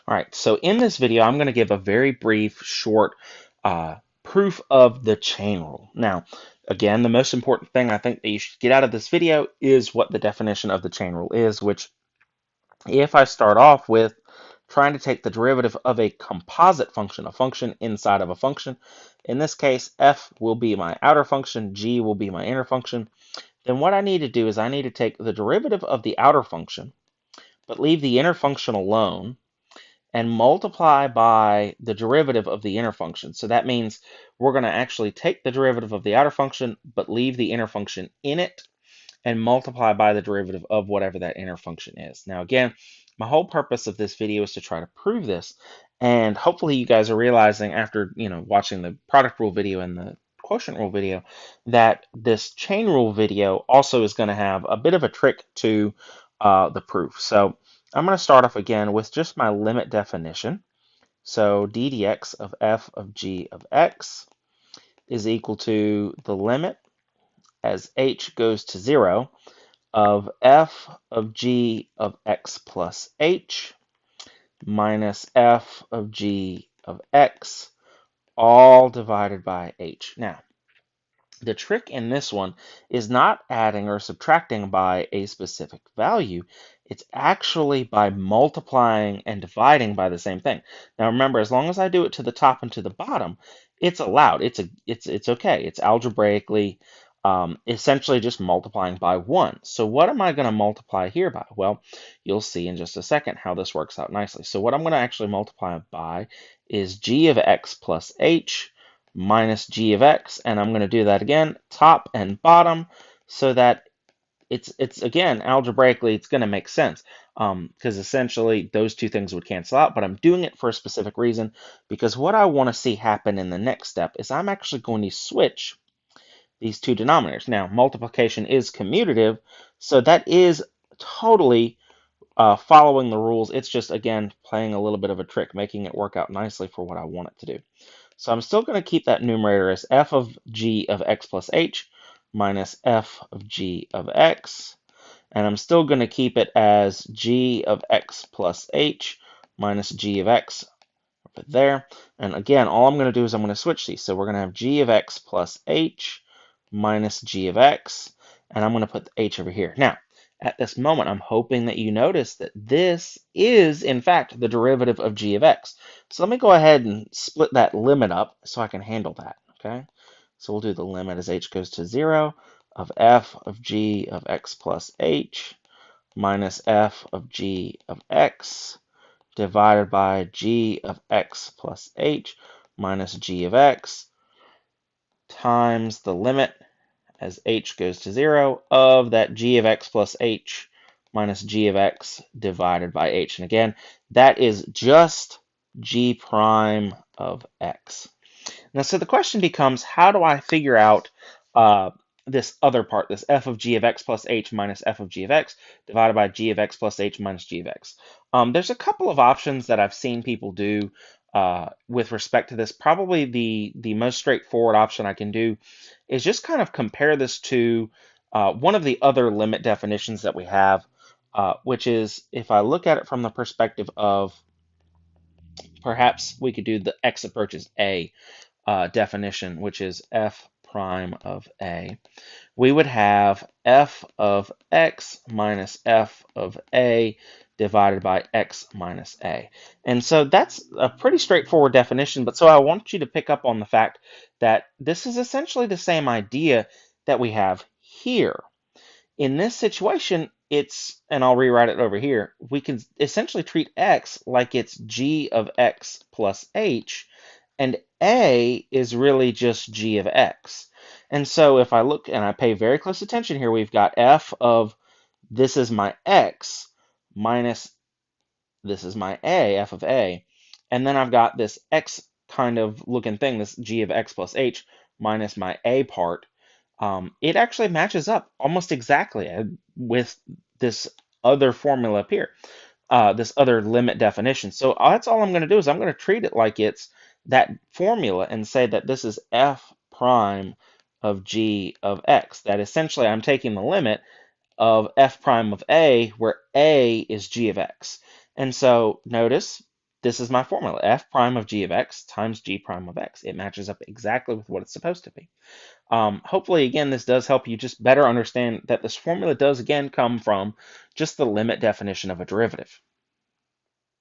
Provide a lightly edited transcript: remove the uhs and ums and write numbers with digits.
All right, so in this video, I'm going to give a very brief, short proof of the chain rule. Now, again, the most important thing I think that you should get out of this video is what the definition of the chain rule is, which if I start off with trying to take the derivative of a composite function, a function inside of a function, in this case, f will be my outer function, g will be my inner function, then what I need to do is I need to take the derivative of the outer function, but leave the inner function alone, and multiply by the derivative of the inner function. So that means we're going to actually take the derivative of the outer function, but leave the inner function in it, and multiply by the derivative of whatever that inner function is. Now, again, my whole purpose of this video is to try to prove this, and hopefully you guys are realizing after watching the product rule video and the quotient rule video that this chain rule video also is going to have a bit of a trick to the proof. So I'm going to start off again with just my limit definition. So d dx of f of g of x is equal to the limit as h goes to 0 of f of g of x plus h minus f of g of x, all divided by h. Now, the trick in this one is not adding or subtracting by a specific value. It's actually by multiplying and dividing by the same thing. Now remember, as long as I do it to the top and to the bottom, it's allowed. It's okay. It's algebraically essentially just multiplying by 1. So what am I going to multiply here by? Well, you'll see in just a second how this works out nicely. So what I'm going to actually multiply by is g of x plus h minus g of x, and I'm going to do that again, top and bottom, so that it's again, algebraically, it's going to make sense, because essentially those two things would cancel out, but I'm doing it for a specific reason, because what I want to see happen in the next step is I'm actually going to switch these two denominators. Now, multiplication is commutative, so that is totally following the rules. It's just, again, playing a little bit of a trick, making it work out nicely for what I want it to do. So I'm still going to keep that numerator as f of g of x plus h minus f of g of x. And I'm still going to keep it as g of x plus h minus g of x over there. And again, all I'm going to do is I'm going to switch these. So we're going to have g of x plus h minus g of x. And I'm going to put the h over here. Now, at this moment, I'm hoping that you notice that this is, in fact, the derivative of g of x. So let me go ahead and split that limit up so I can handle that, okay? So we'll do the limit as h goes to 0 of f of g of x plus h minus f of g of x divided by g of x plus h minus g of x times the limit as h goes to 0 of that g of x plus h minus g of x divided by h. And again, that is just g prime of x. Now, so the question becomes, how do I figure out this other part, this f of g of x plus h minus f of g of x divided by g of x plus h minus g of x? There's a couple of options that I've seen people do with respect to this. Probably the most straightforward option I can do is just kind of compare this to one of the other limit definitions that we have, which is if I look at it from the perspective of perhaps we could do the x approaches a definition, which is f prime of a. We would have f of x minus f of a divided by x minus a. And so that's a pretty straightforward definition, but so I want you to pick up on the fact that this is essentially the same idea that we have here. In this situation, it's, and I'll rewrite it over here, we can essentially treat x like it's g of x plus h, and a is really just g of x. And so if I look and I pay very close attention here, we've got f of this is my x minus this is my a, f of a, and then I've got this x kind of looking thing, this g of x plus h minus my a part. It actually matches up almost exactly with this other formula up here, this other limit definition. So that's all I'm going to do is I'm going to treat it like it's that formula and say that this is f prime of g of x. That essentially I'm taking the limit of f prime of a, where a is g of x. And so notice this is my formula, f prime of g of x times g prime of x. It matches up exactly with what it's supposed to be. Hopefully, again, this does help you just better understand that this formula does, again, come from just the limit definition of a derivative.